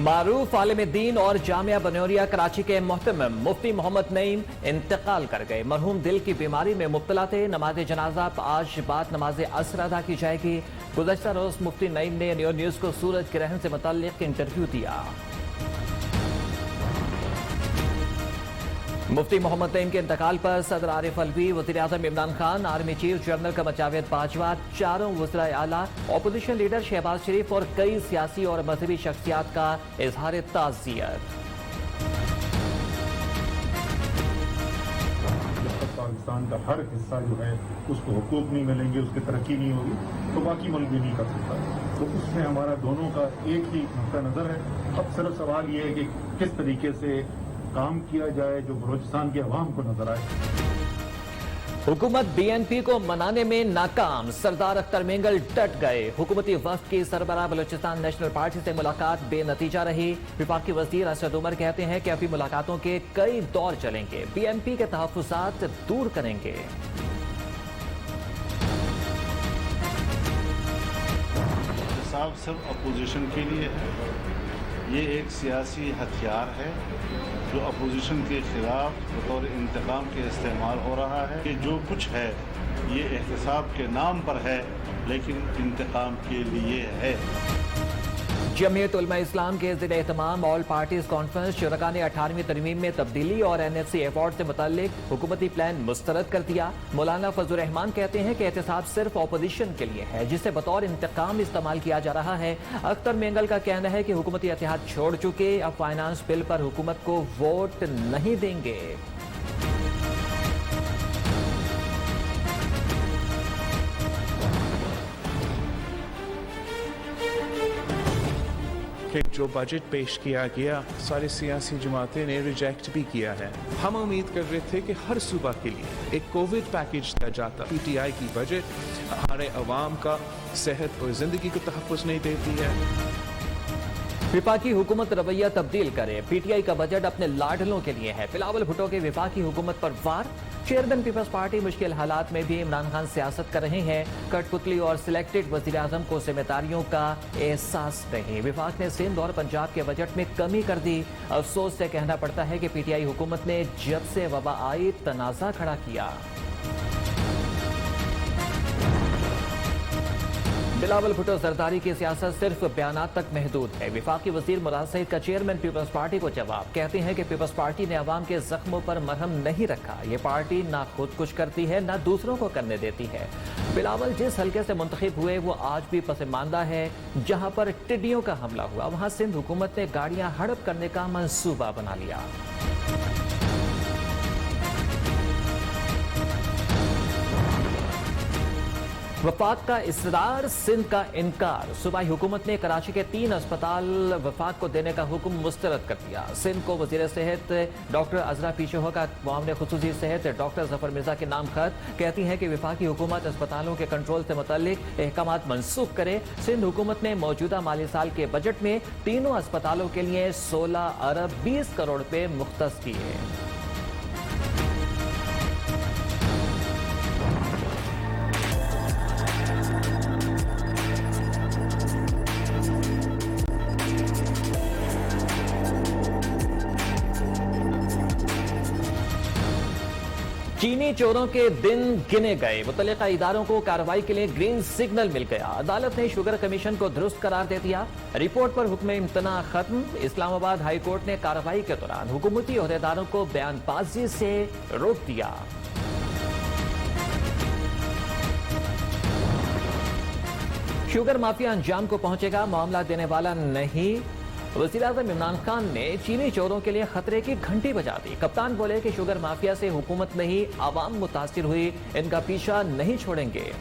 मारूफ आलिम दीन और जामिया बनौरिया कराची के मोहतमिम मुफ्ती मोहम्मद नईम इंतकाल कर गए। मरहूम दिल की बीमारी में मुब्तला थे। नमाज जनाजा आज बाद नमाज असर अदा की जाएगी। गुज़श्ता रोज मुफ्ती नईम ने न्यूज़ को सूरज ग्रहण से मुताल्लिक इंटरव्यू दिया। मुफ्ती मोहम्मद नईम के इंतकाल पर सदर आरिफ अलवी, वज़ीर-ए-आज़म Imran Khan, army chief general Qamar Javed Bajwa, चारों वज़राए आला, अपोजिशन लीडर शहबाज शरीफ और कई सियासी और मजहबी शख्सियात का इजहार ताज़ियत। पाकिस्तान का हर हिस्सा जो है उसको हुकूक नहीं मिलेंगे, उसकी तरक्की नहीं होगी, तो बाकी मुल्क भी नहीं कर सकता। तो उसमें हमारा दोनों का एक ही नुक्ता नज़र है। अब सिर्फ सवाल ये है कि किस तरीके से काम किया जाए जो बलोचिस्तान की अवाम को नजर आए। हुकूमत बीएनपी को मनाने में नाकाम, सरदार अख्तर मेंगल डट गए। हुकूमती वफ्द की सरबराह बलोचिस्तान नेशनल पार्टी से मुलाकात बेनतीजा रही। विफाकी वजीर असद उमर कहते हैं कि अभी मुलाकातों के कई दौर चलेंगे, बीएनपी के तहफ्फुज़ात दूर करेंगे। साहब सिर्फ अपोजिशन के लिए है, ये एक सियासी हथियार है जो अपोजिशन के खिलाफ बतौर इंतकाम के इस्तेमाल हो रहा है। कि जो कुछ है ये एहतसाब के नाम पर है लेकिन इंतकाम के लिए है। जमीयत उलमा इस्लाम के ज़िले एहतमाम ऑल पार्टीज कॉन्फ्रेंस शुरका ने 18वीं तरमीम में तब्दीली और NFC अवार्ड से मुताल्लिक हुकूमती प्लान मुस्तरद कर दिया। मौलाना फजल रहमान कहते हैं कि एहतसाब सिर्फ अपोजिशन के लिए है जिसे बतौर इंतकाम इस्तेमाल किया जा रहा है। अख्तर मेंगल का कहना है कि हुकूमती इत्तेहाद छोड़ चुके, अब फाइनेंस बिल पर हुकूमत को वोट नहीं देंगे। कि जो बजट पेश किया गया सारी सियासी जमातें ने रिजेक्ट भी किया है। हम उम्मीद कर रहे थे कि हर सूबा के लिए एक कोविड पैकेज दिया जाता। PTI की बजट हमारे अवाम का सेहत और जिंदगी को तहफ़्फ़ुज़ नहीं देती है। विफाकी हुकूमत रवैया तब्दील करे, PTI का बजट अपने लाडलों के लिए है। बिलावल भुट्टो के विफाकी हुकूमत पर वार। चेयरमैन पीपल्स पार्टी मुश्किल हालात में भी इमरान खान सियासत कर रहे हैं। कठपुतली और सिलेक्टेड वज़ीर आज़म को जिम्मेदारियों का एहसास नहीं। विफाक ने सिंध और पंजाब के बजट में कमी कर दी। अफसोस से कहना पड़ता है कि PTI हुकूमत ने जब से वबा आई तनाज़ा खड़ा किया। बिलावल भुट्टो जरदारी की सियासत सिर्फ बयानात तक महदूद है। विफाकी वजीर मुराद सईद का चेयरमैन पीपल्स पार्टी को जवाब, कहते हैं कि पीपल्स पार्टी ने अवाम के जख्मों पर मरहम नहीं रखा। ये पार्टी ना खुद कुछ करती है ना दूसरों को करने देती है। बिलावल जिस हल्के से मुंतखब हुए वो आज भी पसमानदा है। जहां पर टिड्डियों का हमला हुआ वहां सिंध हुकूमत ने गाड़ियां हड़प करने का मंसूबा बना लिया। वफाक का इसरार, सिंध का इनकार। सूबाई हुकूमत ने कराची के 3 अस्पताल वफाक को देने का हुक्म मुस्तरद कर दिया। सिंध को वजीर सेहत डॉक्टर अजरा पीशोह का मामले खुसूसी सेहत डॉक्टर जफर मिर्जा के नाम खत, कहती है कि वफाकी हुकूमत अस्पतालों के कंट्रोल से मुतल्लिक अहकामात मनसूख करे। सिंध हुकूमत ने मौजूदा माली साल के बजट में तीनों अस्पतालों के लिए 16 अरब 20 करोड़ रुपए मुख्तस किए। चीनी चोरों के दिन गिने गए। मुतल्लिका इदारों को कार्रवाई के लिए ग्रीन सिग्नल मिल गया। अदालत ने शुगर कमीशन को दुरुस्त करार दे दिया। रिपोर्ट पर हुक्म इम्तना खत्म। इस्लामाबाद हाई कोर्ट ने कार्रवाई के दौरान हुकूमती ओहदेदारों को बयानबाजी से रोक दिया। शुगर माफिया अंजाम को पहुंचेगा, मामला देने वाला नहीं। वज़ीर-ए-आज़म इमरान खान ने चीनी चोरों के लिए खतरे की घंटी बजा दी। कप्तान बोले कि शुगर माफिया से हुकूमत नहीं आवाम मुतासिर हुई, इनका पीछा नहीं छोड़ेंगे।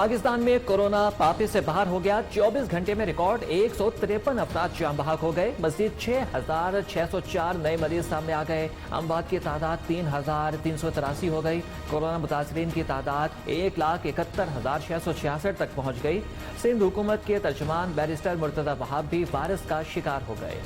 पाकिस्तान में कोरोना पापी से बाहर हो गया। 24 घंटे में रिकॉर्ड 153 अफराद जान बहक हो गए। मजीद 6,604 नए मरीज सामने आ गए। अमवात की तादाद 3,383 हो गई। कोरोना मुतासरीन की तादाद 1,71,666 तक पहुंच गई। सिंध हुकूमत के तर्जुमान बैरिस्टर मुर्तजा वहाब भी वायरस का शिकार हो गए।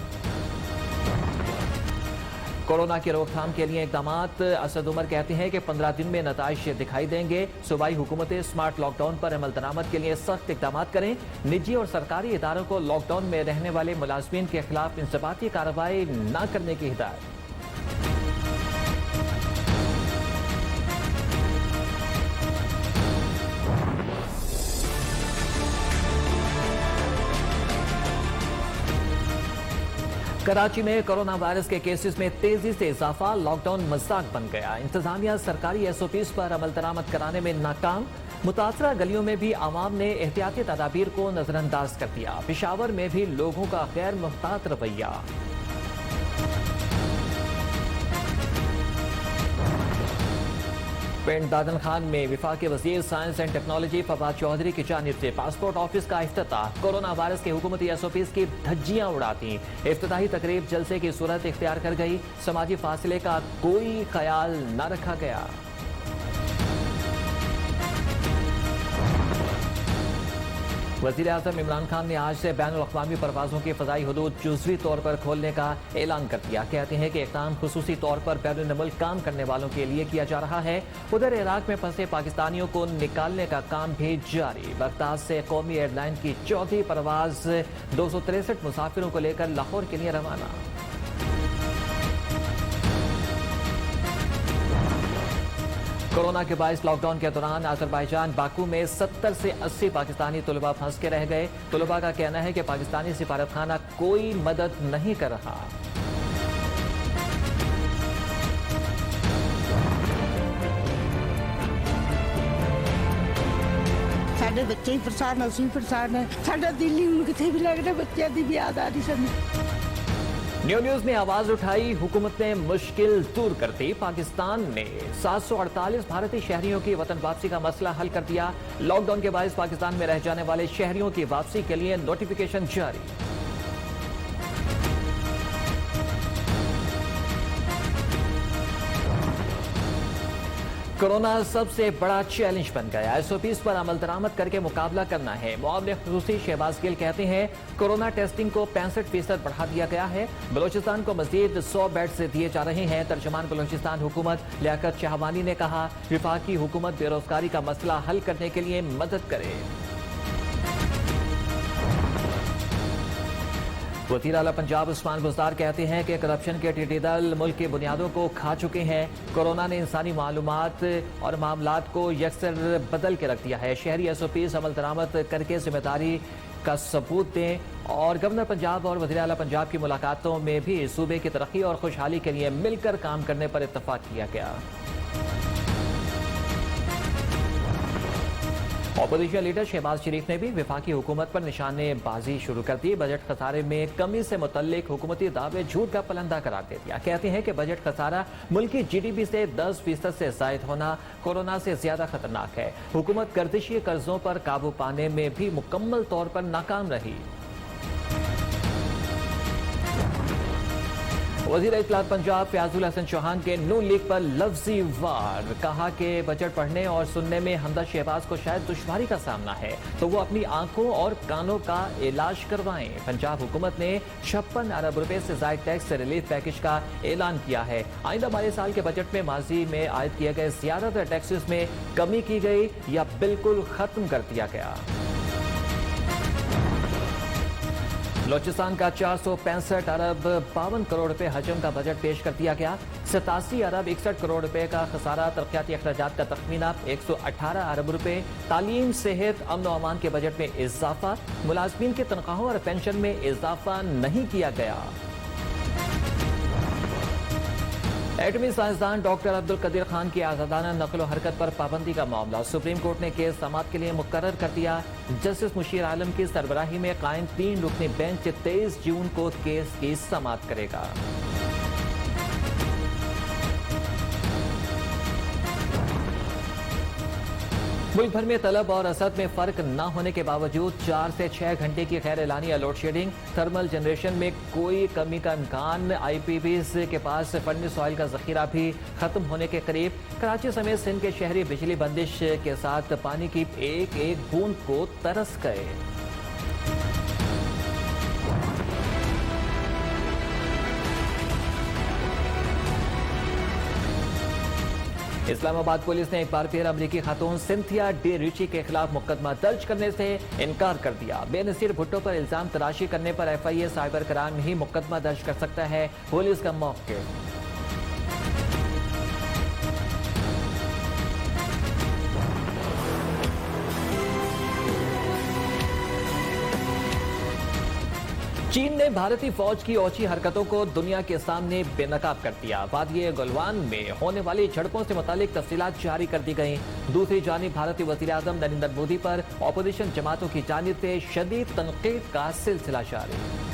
कोरोना की रोकथाम के लिए इकदामात। असद उमर कहते हैं कि 15 दिन में नताइज दिखाई देंगे। सूबाई हुकूमतें स्मार्ट लॉकडाउन पर अमल दरामद के लिए सख्त इकदामात करें। निजी और सरकारी इदारों को लॉकडाउन में रहने वाले मुलाजमीन के खिलाफ इंसबाती कार्रवाई न करने की हिदायत। कराची में कोरोना वायरस के केसेस में तेजी से इजाफा। लॉकडाउन मजाक बन गया। इंतजामिया सरकारी एसओपीज पर अमल दरामद कराने में नाकाम। मुतासरा गलियों में भी आवाम ने एहतियाती तदाबीर को नजरअंदाज कर दिया। पेशावर में भी लोगों का गैर मुहतात रवैया। पिंड दादन खान में विफाकी वजीर science and technology Fawad Chaudhry की जानिब से पासपोर्ट ऑफिस का इफ्तिताह। कोरोना वायरस के हुकूमती एसओपीज की धज्जियां उड़ाती। इफ्तिताही तकरीब जलसे की सूरत इख्तियार कर गई। समाजी फासले का कोई ख्याल न रखा गया। वज़ीर आज़म इमरान खान ने आज से बैनुल अक़वामी परवाज़ों की फ़ज़ाई हदूद जुज़वी तौर पर खोलने का ऐलान कर दिया। कहते हैं कि इक़दाम खुसूसी तौर पर बैरून मुल्क काम करने वालों के लिए किया जा रहा है। उधर इराक में फंसे पाकिस्तानियों को निकालने का काम भी जारी। बगदाद से कौमी एयरलाइन की चौथी परवाज़ 263 मुसाफिरों को लेकर लाहौर के लिए रवाना। कोरोना के बायस लॉकडाउन के दौरान अजरबैजान बाकू में 70 से 80 पाकिस्तानी तलबा फंस के रह गए। तलबा का कहना है कि पाकिस्तानी सिफारतखाना कोई मदद नहीं कर रहा। साडे बच्चे ही परेशान, असीं परेशान है। साडा दिल ही हुण किथे भी लगदा बच्चों दी भी याद आ रही सानू। न्यू न्यूज ने आवाज उठाई। हुकूमत ने मुश्किल दूर कर दी। पाकिस्तान ने 748 भारतीय शहरियों की वतन वापसी का मसला हल कर दिया। लॉकडाउन के बायस पाकिस्तान में रह जाने वाले शहरियों की वापसी के लिए नोटिफिकेशन जारी। कोरोना सबसे बड़ा चैलेंज बन गया। एसओपीज पर अमल दरामद करके मुकाबला करना है। मुआवने खुसूसी शहबाज गिल कहते हैं कोरोना टेस्टिंग को 65% बढ़ा दिया गया है। बलोचिस्तान को मजीद 100 बेड्स दिए जा रहे हैं। तर्जुमान बलोचिस्तान हुकूमत लियाकत शाहवानी ने कहा विफाकी हुकूमत बेरोजगारी का मसला हल करने के लिए मदद करे। वज़ीर आला पंजाब उस्मान बुज़दार कहते हैं कि करप्शन के टिड्डी दल मुल्क की बुनियादों को खा चुके हैं। कोरोना ने इंसानी मालूमात और मामलात को यकसर बदल के रख दिया है। शहरी एसओपीज अमल दरामद करके जिम्मेदारी का सबूत दें। और गवर्नर पंजाब और वज़ीर आला पंजाब की मुलाकातों में भी सूबे की तरक्की और खुशहाली के लिए मिलकर काम करने पर इत्तफाक किया गया। अपोजिशन लीडर शहबाज शरीफ ने भी विफाकी हुकूमत पर निशानेबाजी शुरू कर दी। बजट खसारे में कमी से मुतल्लिक हुकूमती दावे झूठ का पलंदा करार दे दिया। कहते हैं कि बजट खसारा मुल्की जीडीपी से 10% से जायद होना कोरोना से ज्यादा खतरनाक है। हुकूमत गर्दिशी कर्जों पर काबू पाने में भी मुकम्मल तौर पर नाकाम रही। वज़ीर इत्तलात पंजाब फयाजुल हसन चौहान के नून लीग पर लफ्जी वार। कहा कि बजट पढ़ने और सुनने में हमदा शहबाज को शायद दुश्वारी का सामना है तो वो अपनी आंखों और कानों का इलाज करवाएं। पंजाब हुकूमत ने 56 अरब रुपए से जायद टैक्स रिलीफ पैकेज का ऐलान किया है। आइंदा माली साल के बजट में माजी में आयद किए गए ज्यादातर टैक्सेस में कमी की गई या बिल्कुल खत्म कर दिया गया। बलोचिस्तान का 465 अरब 52 करोड़ रुपए हजम का बजट पेश कर दिया गया। 87 अरब 61 करोड़ रुपए का खसारा। तरक्याती अखराजात का तखमीना 118 अरब रुपए। तालीम, सेहत, अमन व अमान के बजट में इजाफा। मुलाजमीन की तनख्वाहों और पेंशन में इजाफा नहीं किया गया। एटमी साइंसदान डॉक्टर अब्दुल कदीर खान की आजादाना नकलो हरकत पर पाबंदी का मामला सुप्रीम कोर्ट ने केस समाअत के लिए मुकर्रर कर दिया। जस्टिस मुशीर आलम की सरबराही में कायम 3 रुकनी बेंच 23 जून को केस की समाअत करेगा। मुल्क भर में तलब और रसद में फर्क न होने के बावजूद 4 से 6 घंटे की गैर एलानिया लोड शेडिंग, थर्मल जनरेशन में कोई कमी का इम्कान। IPPs के पास फर्नेस ऑयल का जखीरा भी खत्म होने के करीब। कराची समेत सिंध के शहरी बिजली बंदिश के साथ पानी की एक एक बूंद को तरस गए। इस्लामाबाद पुलिस ने एक बार फिर अमरीकी खातून सिंथिया डी रिची के खिलाफ मुकदमा दर्ज करने से इनकार कर दिया। बेनसीर भुट्टो पर इल्जाम तराशी करने पर FIA साइबर क्राइम ही मुकदमा दर्ज कर सकता है, पुलिस का मौक़िफ़। चीन ने भारतीय फौज की ओछी हरकतों को दुनिया के सामने बेनकाब कर दिया। वादी गलवान में होने वाली झड़पों से मुतालिक तफसीलात जारी कर दी गई। दूसरी जानिब भारतीय वज़ीर आज़म नरेंद्र मोदी पर अपोजिशन जमातों की जानिब से शदीद तनकीद का सिलसिला जारी।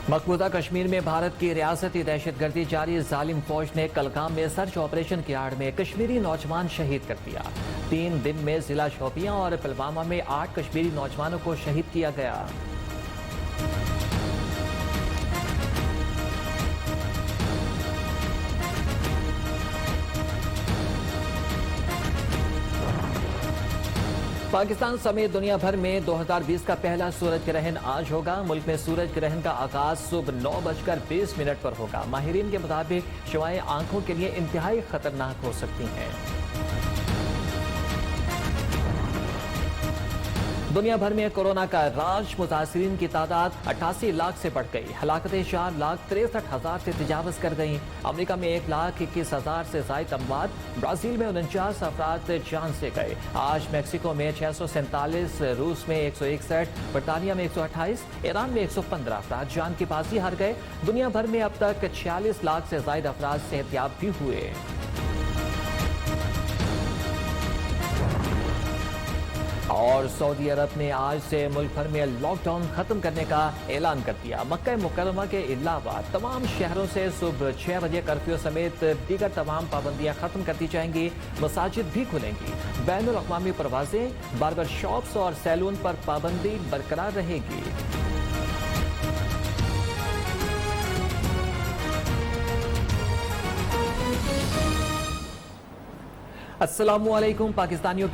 मकबूजा कश्मीर में भारत की रियासती दहशतगर्दी जारी। जालिम फौज ने कलगाम में सर्च ऑपरेशन की आड़ में कश्मीरी नौजवान शहीद कर दिया। 3 दिन में जिला शोपियां और पुलवामा में 8 कश्मीरी नौजवानों को शहीद किया गया। पाकिस्तान समेत दुनिया भर में 2020 का पहला सूरज ग्रहण आज होगा। मुल्क में सूरज ग्रहण का आगाज सुबह 9:20 पर होगा। माहिरीन के मुताबिक शुआएं आंखों के लिए इंतहाई खतरनाक हो सकती हैं। दुनिया भर में कोरोना का राज, मुतासिरीन की तादाद 88 लाख से बढ़ गई। हलाकतें 4,63,000 से तजावज कर गई। अमेरिका में 1,21,000 से ज़ायद अमवात। ब्राजील में 49 अफराद जान से गए। आज मैक्सिको में 647, रूस में 161, बरतानिया में 128, ईरान में 115 अफराद जान की बाजी हार गए। दुनिया भर में अब तक 46 लाख से ज़ायद अफराद सेहतियाब भी हुए। और सऊदी अरब ने आज से मुल्क भर में लॉकडाउन खत्म करने का ऐलान कर दिया। मक्का मुकर्रमा के अलावा तमाम शहरों से सुबह 6 बजे कर्फ्यू समेत दीगर तमाम पाबंदियां खत्म कर दी जाएंगी। मसाजिद भी खुलेंगी। बैनुल अक़वामी परवाजें, बार्बर शॉप्स और सैलून पर पाबंदी बरकरार रहेगी। अस्सलामुअलैकुम पाकिस्तानियों।